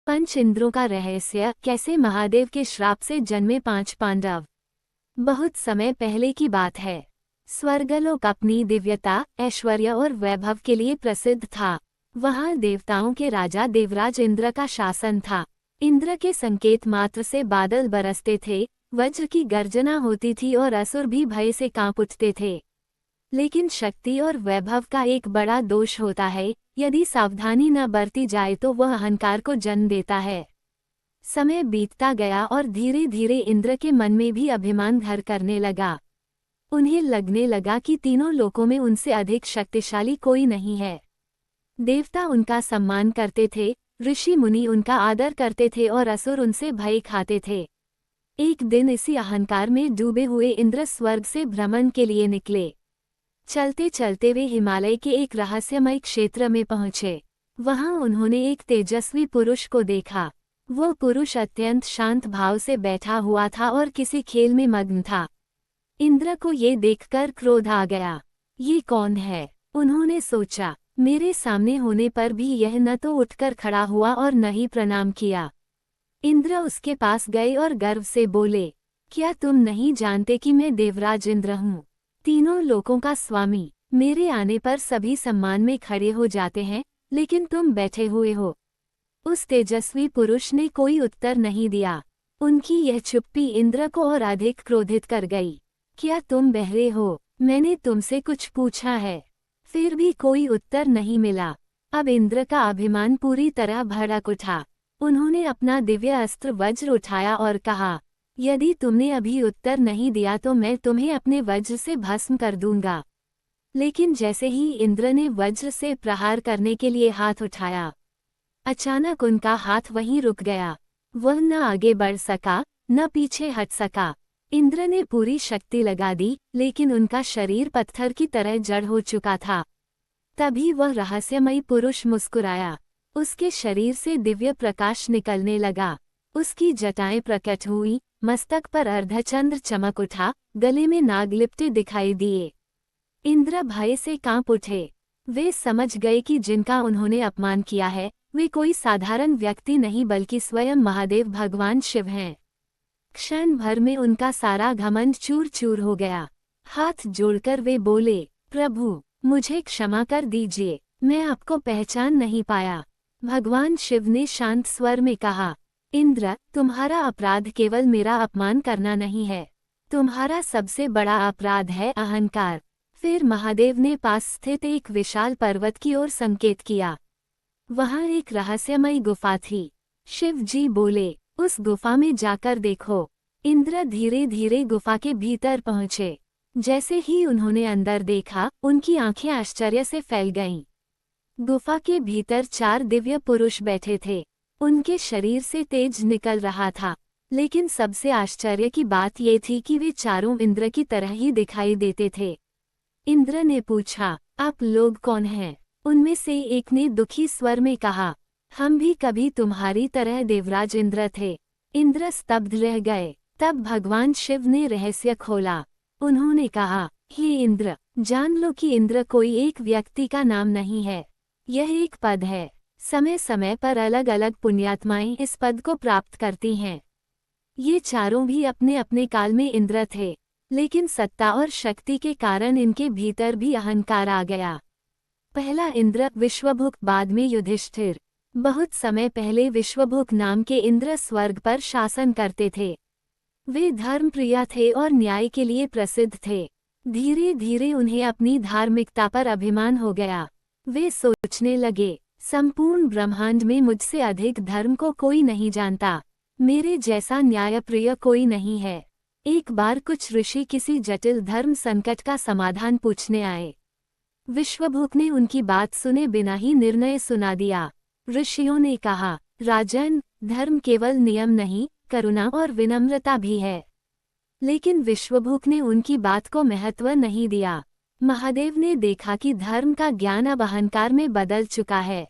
पंच इंद्रों का रहस्य, कैसे महादेव के श्राप से जन्मे 5 पांडव। बहुत समय पहले की बात है। स्वर्गलोक अपनी दिव्यता, ऐश्वर्य और वैभव के लिए प्रसिद्ध था। वहां देवताओं के राजा देवराज इंद्र का शासन था। इंद्र के संकेत मात्र से बादल बरसते थे, वज्र की गर्जना होती थी और असुर भी भय से कांप उठते थे। लेकिन शक्ति और वैभव का एक बड़ा दोष होता है, यदि सावधानी न बरती जाए तो वह अहंकार को जन्म देता है। समय बीतता गया और धीरे धीरे इंद्र के मन में भी अभिमान घर करने लगा। उन्हें लगने लगा कि तीनों लोकों में उनसे अधिक शक्तिशाली कोई नहीं है। देवता उनका सम्मान करते थे, ऋषि मुनि उनका आदर करते थे और असुर उनसे भय खाते थे। एक दिन इसी अहंकार में डूबे हुए इंद्र स्वर्ग से भ्रमण के लिए निकले। चलते चलते वे हिमालय के एक रहस्यमय क्षेत्र में पहुंचे। वहां उन्होंने एक तेजस्वी पुरुष को देखा। वो पुरुष अत्यंत शांत भाव से बैठा हुआ था और किसी खेल में मग्न था। इंद्र को ये देखकर क्रोध आ गया। ये कौन है? उन्होंने सोचा। मेरे सामने होने पर भी यह न तो उठकर खड़ा हुआ और न ही प्रणाम किया। इंद्र उसके पास गए और गर्व से बोले, क्या तुम नहीं जानते कि मैं देवराज इंद्र हूँ, तीनों लोकों का स्वामी? मेरे आने पर सभी सम्मान में खड़े हो जाते हैं, लेकिन तुम बैठे हुए हो। उस तेजस्वी पुरुष ने कोई उत्तर नहीं दिया। उनकी यह चुप्पी इंद्र को और अधिक क्रोधित कर गई। क्या तुम बहरे हो? मैंने तुमसे कुछ पूछा है। फिर भी कोई उत्तर नहीं मिला। अब इंद्र का अभिमान पूरी तरह भड़क उठा। उन्होंने अपना दिव्य अस्त्र वज्र उठाया और कहा, यदि तुमने अभी उत्तर नहीं दिया तो मैं तुम्हें अपने वज्र से भस्म कर दूंगा। लेकिन जैसे ही इंद्र ने वज्र से प्रहार करने के लिए हाथ उठाया, अचानक उनका हाथ वहीं रुक गया। वह न आगे बढ़ सका, न पीछे हट सका। इंद्र ने पूरी शक्ति लगा दी, लेकिन उनका शरीर पत्थर की तरह जड़ हो चुका था। तभी वह रहस्यमयी पुरुष मुस्कुराया। उसके शरीर से दिव्य प्रकाश निकलने लगा। उसकी जटाएं प्रकट हुई, मस्तक पर अर्धचंद्र चमक उठा, गले में नाग लिपटे दिखाई दिए। इंद्र भय से कांप उठे। वे समझ गए कि जिनका उन्होंने अपमान किया है, वे कोई साधारण व्यक्ति नहीं बल्कि स्वयं महादेव भगवान शिव हैं। क्षण भर में उनका सारा घमंड चूर चूर हो गया। हाथ जोड़कर वे बोले, प्रभु, मुझे क्षमा कर दीजिए, मैं आपको पहचान नहीं पाया। भगवान शिव ने शांत स्वर में कहा, इंद्र, तुम्हारा अपराध केवल मेरा अपमान करना नहीं है, तुम्हारा सबसे बड़ा अपराध है अहंकार। फिर महादेव ने पास स्थित एक विशाल पर्वत की ओर संकेत किया। वहां एक रहस्यमयी गुफा थी। शिव जी बोले, उस गुफा में जाकर देखो। इंद्र धीरे धीरे गुफा के भीतर पहुंचे। जैसे ही उन्होंने अंदर देखा, उनकी आंखें आश्चर्य से फैल गईं। गुफा के भीतर 4 दिव्य पुरुष बैठे थे। उनके शरीर से तेज निकल रहा था, लेकिन सबसे आश्चर्य की बात ये थी कि वे चारों इंद्र की तरह ही दिखाई देते थे। इंद्र ने पूछा, आप लोग कौन हैं? उनमें से एक ने दुखी स्वर में कहा, हम भी कभी तुम्हारी तरह देवराज इंद्र थे। इंद्र स्तब्ध रह गए। तब भगवान शिव ने रहस्य खोला। उन्होंने कहा, हे इंद्र, जान लो कि इंद्र कोई एक व्यक्ति का नाम नहीं है, यह एक पद है। समय समय पर अलग अलग पुण्यात्माएं इस पद को प्राप्त करती हैं। ये चारों भी अपने अपने काल में इंद्र थे, लेकिन सत्ता और शक्ति के कारण इनके भीतर भी अहंकार आ गया। पहला इंद्र विश्वभुक, बाद में युधिष्ठिर। बहुत समय पहले विश्वभुक नाम के इंद्र स्वर्ग पर शासन करते थे। वे धर्मप्रिय थे और न्याय के लिए प्रसिद्ध थे। धीरे धीरे उन्हें अपनी धार्मिकता पर अभिमान हो गया। वे सोचने लगे, संपूर्ण ब्रह्मांड में मुझसे अधिक धर्म को कोई नहीं जानता, मेरे जैसा न्यायप्रिय कोई नहीं है। एक बार कुछ ऋषि किसी जटिल धर्म संकट का समाधान पूछने आए। विश्वभुक ने उनकी बात सुने बिना ही निर्णय सुना दिया। ऋषियों ने कहा, राजन, धर्म केवल नियम नहीं, करुणा और विनम्रता भी है। लेकिन विश्वभुक ने उनकी बात को महत्व नहीं दिया। महादेव ने देखा कि धर्म का ज्ञान अब अहंकार में बदल चुका है।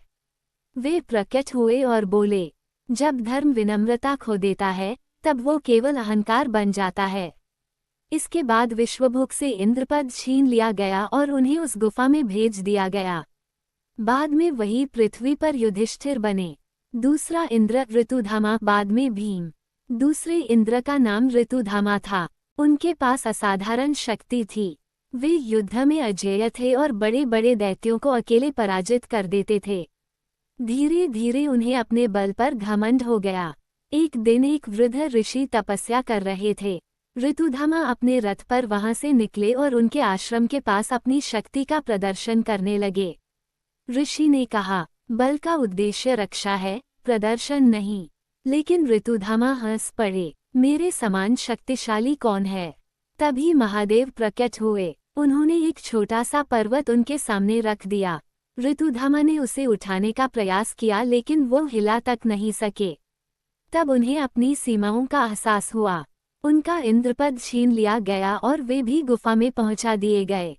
वे प्रकट हुए और बोले, जब धर्म विनम्रता खो देता है, तब वो केवल अहंकार बन जाता है। इसके बाद विश्वभुक से इंद्रपद छीन लिया गया और उन्हें उस गुफा में भेज दिया गया। बाद में वही पृथ्वी पर युधिष्ठिर बने। दूसरा इंद्र ऋतुधामा, बाद में भीम। दूसरे इंद्र का नाम ऋतुधामा था। उनके पास असाधारण शक्ति थी। वे युद्ध में अजेय थे और बड़े बड़े दैत्यों को अकेले पराजित कर देते थे। धीरे धीरे उन्हें अपने बल पर घमंड हो गया। एक दिन एक वृद्ध ऋषि तपस्या कर रहे थे। ऋतुधामा अपने रथ पर वहां से निकले और उनके आश्रम के पास अपनी शक्ति का प्रदर्शन करने लगे। ऋषि ने कहा, बल का उद्देश्य रक्षा है, प्रदर्शन नहीं। लेकिन ऋतुधामा हंस पड़े, मेरे समान शक्तिशाली कौन है। तभी महादेव प्रकट हुए। उन्होंने एक छोटा सा पर्वत उनके सामने रख दिया। ऋतुधामा ने उसे उठाने का प्रयास किया लेकिन वो हिला तक नहीं सके। तब उन्हें अपनी सीमाओं का एहसास हुआ। उनका इंद्रपद छीन लिया गया और वे भी गुफा में पहुंचा दिए गए।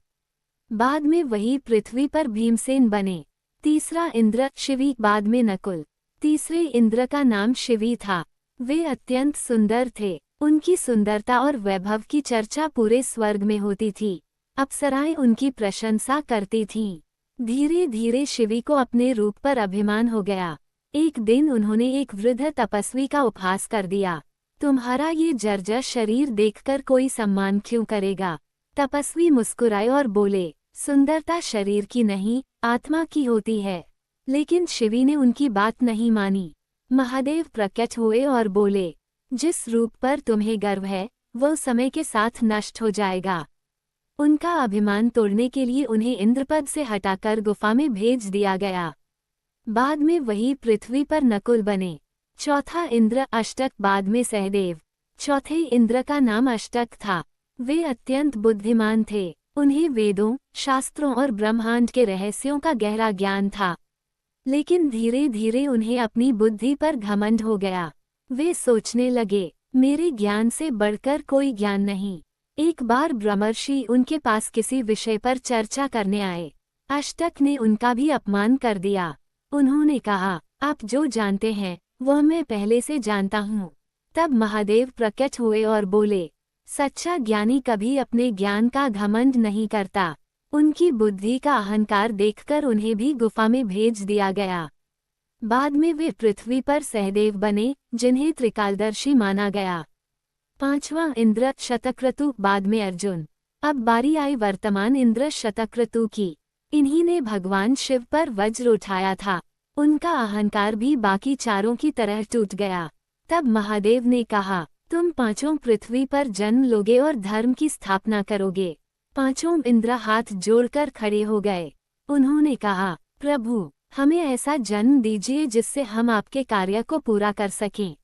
बाद में वही पृथ्वी पर भीमसेन बने। तीसरा इंद्र शिवी, बाद में नकुल। तीसरे इंद्र का नाम शिवी था। वे अत्यंत सुंदर थे। उनकी सुंदरता और वैभव की चर्चा पूरे स्वर्ग में होती थी। अप्सराएं उनकी प्रशंसा करती थीं। धीरे धीरे शिवी को अपने रूप पर अभिमान हो गया। एक दिन उन्होंने एक वृद्ध तपस्वी का उपहास कर दिया। तुम्हारा ये जर्जर शरीर देखकर कोई सम्मान क्यों करेगा। तपस्वी मुस्कुराए और बोले, सुंदरता शरीर की नहीं, आत्मा की होती है। लेकिन शिवी ने उनकी बात नहीं मानी। महादेव प्रकट हुए और बोले, जिस रूप पर तुम्हें गर्व है वो समय के साथ नष्ट हो जाएगा। उनका अभिमान तोड़ने के लिए उन्हें इंद्रपद से हटाकर गुफा में भेज दिया गया। बाद में वही पृथ्वी पर नकुल बने। चौथा इंद्र अष्टक, बाद में सहदेव। चौथे इंद्र का नाम अष्टक था। वे अत्यंत बुद्धिमान थे। उन्हें वेदों, शास्त्रों और ब्रह्मांड के रहस्यों का गहरा ज्ञान था। लेकिन धीरे धीरे उन्हें अपनी बुद्धि पर घमंड हो गया। वे सोचने लगे, मेरे ज्ञान से बढ़कर कोई ज्ञान नहीं। एक बार ब्रह्मर्षि उनके पास किसी विषय पर चर्चा करने आए। अष्टक ने उनका भी अपमान कर दिया। उन्होंने कहा, आप जो जानते हैं वह मैं पहले से जानता हूँ। तब महादेव प्रकट हुए और बोले, सच्चा ज्ञानी कभी अपने ज्ञान का घमंड नहीं करता। उनकी बुद्धि का अहंकार देखकर उन्हें भी गुफा में भेज दिया गया। बाद में वे पृथ्वी पर सहदेव बने, जिन्हें त्रिकालदर्शी माना गया। पांचवां इंद्र शतक्रतु, बाद में अर्जुन। अब बारी आई वर्तमान इंद्र शतक्रतु की। इन्हीं ने भगवान शिव पर वज्र उठाया था। उनका अहंकार भी बाकी चारों की तरह टूट गया। तब महादेव ने कहा, तुम पांचों पृथ्वी पर जन्म लोगे और धर्म की स्थापना करोगे। पांचों इंद्र हाथ जोड़कर खड़े हो गए। उन्होंने कहा, प्रभु, हमें ऐसा जन्म दीजिए जिससे हम आपके कार्य को पूरा कर सकें।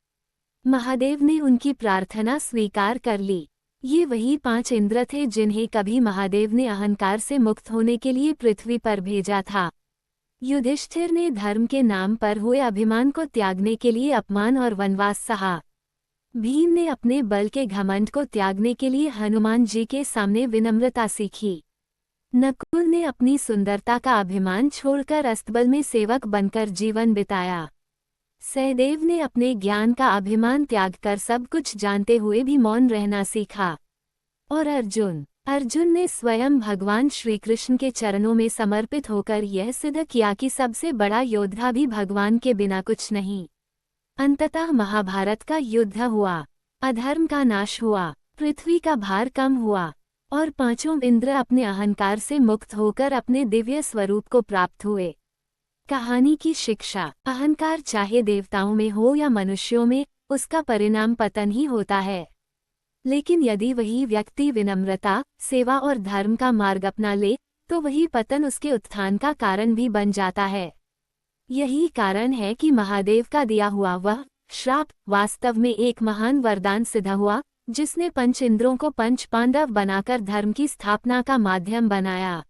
महादेव ने उनकी प्रार्थना स्वीकार कर ली। ये वही 5 इंद्र थे जिन्हें कभी महादेव ने अहंकार से मुक्त होने के लिए पृथ्वी पर भेजा था। युधिष्ठिर ने धर्म के नाम पर हुए अभिमान को त्यागने के लिए अपमान और वनवास सहा। भीम ने अपने बल के घमंड को त्यागने के लिए हनुमान जी के सामने विनम्रता सीखी। नकुल ने अपनी सुंदरता का अभिमान छोड़कर अस्तबल में सेवक बनकर जीवन बिताया। सहदेव ने अपने ज्ञान का अभिमान त्यागकर सब कुछ जानते हुए भी मौन रहना सीखा। और अर्जुन ने स्वयं भगवान श्रीकृष्ण के चरणों में समर्पित होकर यह सिद्ध किया कि सबसे बड़ा योद्धा भी भगवान के बिना कुछ नहीं। अंततः महाभारत का युद्ध हुआ, अधर्म का नाश हुआ, पृथ्वी का भार कम हुआ और पांचों इंद्र अपने अहंकार से मुक्त होकर अपने दिव्य स्वरूप को प्राप्त हुए। कहानी की शिक्षा, अहंकार चाहे देवताओं में हो या मनुष्यों में, उसका परिणाम पतन ही होता है। लेकिन यदि वही व्यक्ति विनम्रता, सेवा और धर्म का मार्ग अपना ले तो वही पतन उसके उत्थान का कारण भी बन जाता है। यही कारण है कि महादेव का दिया हुआ वह श्राप वास्तव में एक महान वरदान सिद्ध हुआ, जिसने पंच इंद्रों को पंच पांडव बनाकर धर्म की स्थापना का माध्यम बनाया।